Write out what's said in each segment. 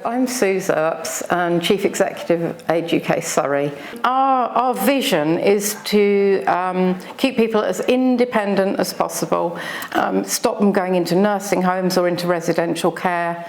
I'm Sue Zerps, and Chief Executive of Age UK Surrey. Our vision is to keep people as independent as possible, stop them going into nursing homes or into residential care,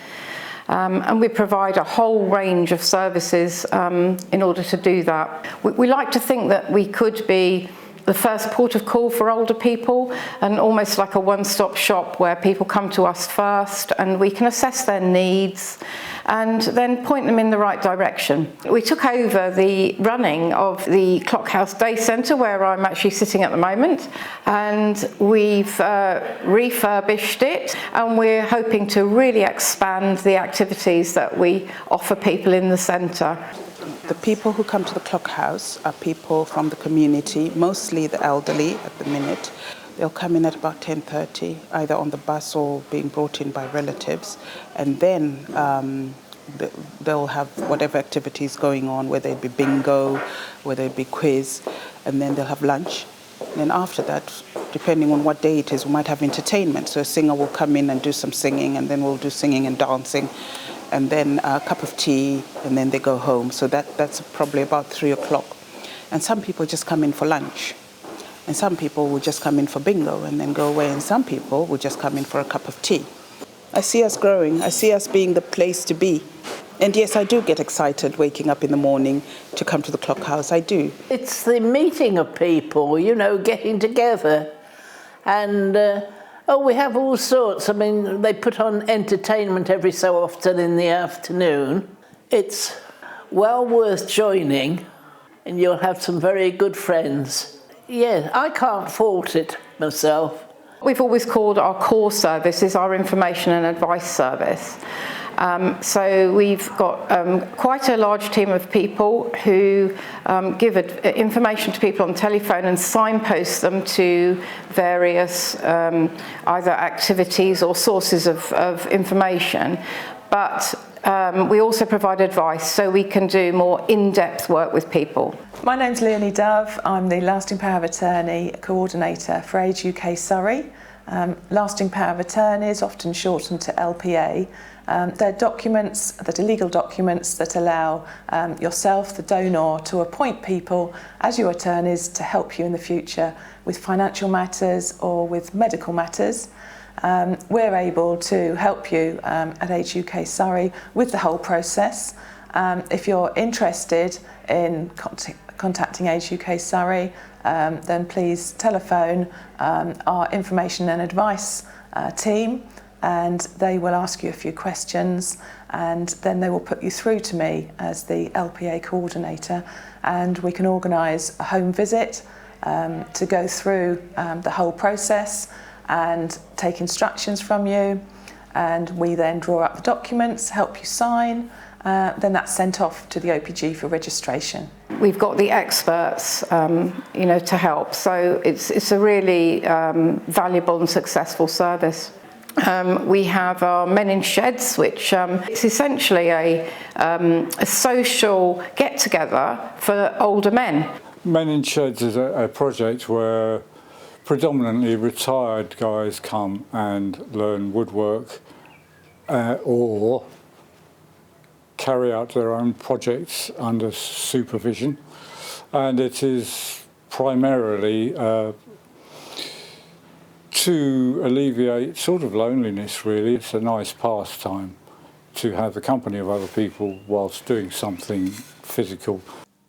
and we provide a whole range of services in order to do that. We like to think that we could be the first port of call for older people, and almost like a one-stop shop where people come to us first and we can assess their needs and then point them in the right direction. We took over the running of the Clockhouse Day Centre, where I'm actually sitting at the moment, and we've refurbished it, and we're hoping to really expand the activities that we offer people in the centre. The people who come to the Clockhouse are people from the community, mostly the elderly at the minute. They'll come in at about 10:30, either on the bus or being brought in by relatives, and then they'll have whatever activities going on, whether it be bingo, whether it be quiz, and then they'll have lunch. And then after that, depending on what day it is, we might have entertainment. So a singer will come in and do some singing, and then we'll do singing and dancing, and then a cup of tea, and then they go home. So that's probably about 3 o'clock. And some people just come in for lunch. And some people will just come in for bingo and then go away. And some people will just come in for a cup of tea. I see us growing. I see us being the place to be. And yes, I do get excited waking up in the morning to come to the Clockhouse. I do. It's the meeting of people, getting together. And we have all sorts. I mean, they put on entertainment every so often in the afternoon. It's well worth joining, and you'll have some very good friends. Yeah, I can't fault it myself. We've always called our core service is our information and advice service. So we've got quite a large team of people who give information to people on telephone and signpost them to various either activities or sources of information. But we also provide advice, so we can do more in-depth work with people. My name's Leonie Dove. I'm the Lasting Power of Attorney Coordinator for Age UK Surrey. Lasting Power of Attorney is often shortened to LPA. They're documents that are legal documents that allow yourself, the donor, to appoint people as your attorneys to help you in the future with financial matters or with medical matters. We're able to help you at Age UK Surrey with the whole process. If you're interested in contacting Age UK Surrey, then please telephone our information and advice team, and they will ask you a few questions, and then they will put you through to me as the LPA coordinator, and we can organise a home visit to go through the whole process and take instructions from you, and we then draw up the documents, help you sign, then that's sent off to the OPG for registration. We've got the experts, to help, so it's a really valuable and successful service. We have our Men in Sheds, which it's essentially a social get-together for older men. Men in Sheds is a project where predominantly retired guys come and learn woodwork or carry out their own projects under supervision, and it is primarily to alleviate sort of loneliness, really. It's a nice pastime to have the company of other people whilst doing something physical.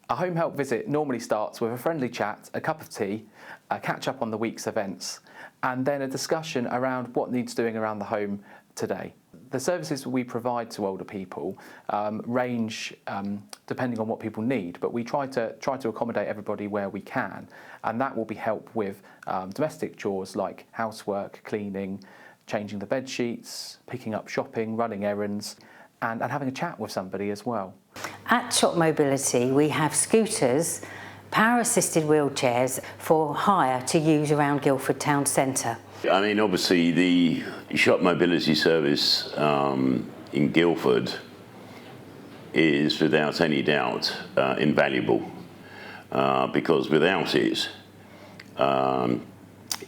A home help visit normally starts with a friendly chat, a cup of tea, a catch up on the week's events, and then a discussion around what needs doing around the home today. The services we provide to older people range depending on what people need, but we try to accommodate everybody where we can, and that will be help with domestic chores like housework, cleaning, changing the bed sheets, picking up shopping, running errands, and having a chat with somebody as well. At Shop Mobility, we have scooters, power-assisted wheelchairs for hire to use around Guildford Town Centre. I mean, obviously the Shop Mobility service in Guildford is without any doubt invaluable because without it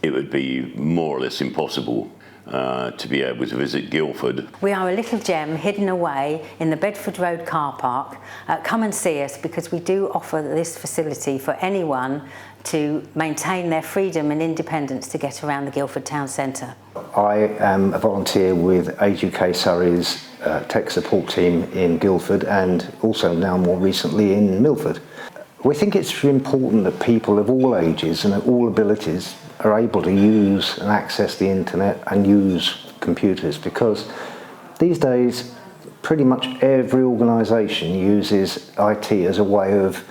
it would be more or less impossible to be able to visit Guildford. We are a little gem hidden away in the Bedford Road car park. Come and see us, because we do offer this facility for anyone to maintain their freedom and independence to get around the Guildford town centre. I am a volunteer with Age UK Surrey's tech support team in Guildford, and also now more recently in Milford. We think it's important that people of all ages and of all abilities are able to use and access the internet and use computers, because these days pretty much every organisation uses IT as a way of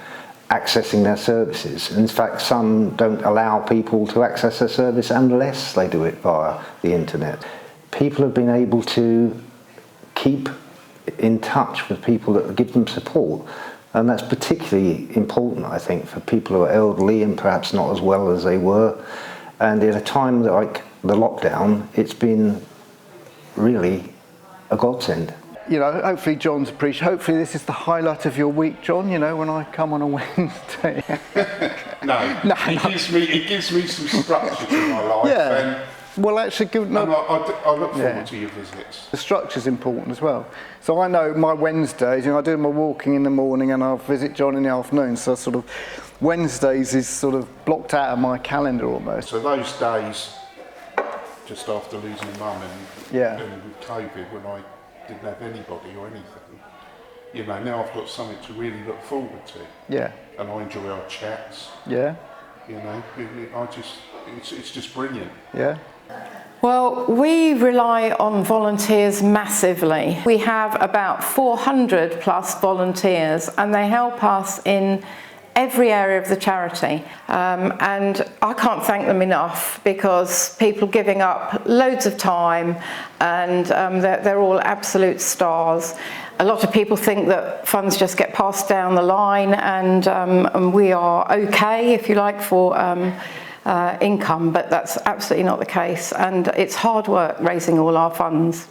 accessing their services. In fact, some don't allow people to access their service unless they do it via the internet. People have been able to keep in touch with people that give them support, and that's particularly important, I think, for people who are elderly and perhaps not as well as they were. And at a time like the lockdown, it's been really a godsend. You know, hopefully John's appreciated. Hopefully this is the highlight of your week, John, you know, when I come on a Wednesday. No. It gives me some structure to my life. Yeah. Well, actually, good. No, I look forward to your visits. The structure's important as well. So I know my Wednesdays, you know, I do my walking in the morning and I'll visit John in the afternoon. So sort of Wednesdays is sort of blocked out of my calendar almost. So those days, just after losing mum and with COVID, when I didn't have anybody or anything, you know, now I've got something to really look forward to. Yeah. And I enjoy our chats. Yeah. You know, it's just brilliant. Yeah. Well, we rely on volunteers massively. We have about 400 plus volunteers, and they help us in every area of the charity, and I can't thank them enough, because people giving up loads of time, and they're all absolute stars. A lot of people think that funds just get passed down the line, and we are okay, if you like, for income, but that's absolutely not the case, and it's hard work raising all our funds.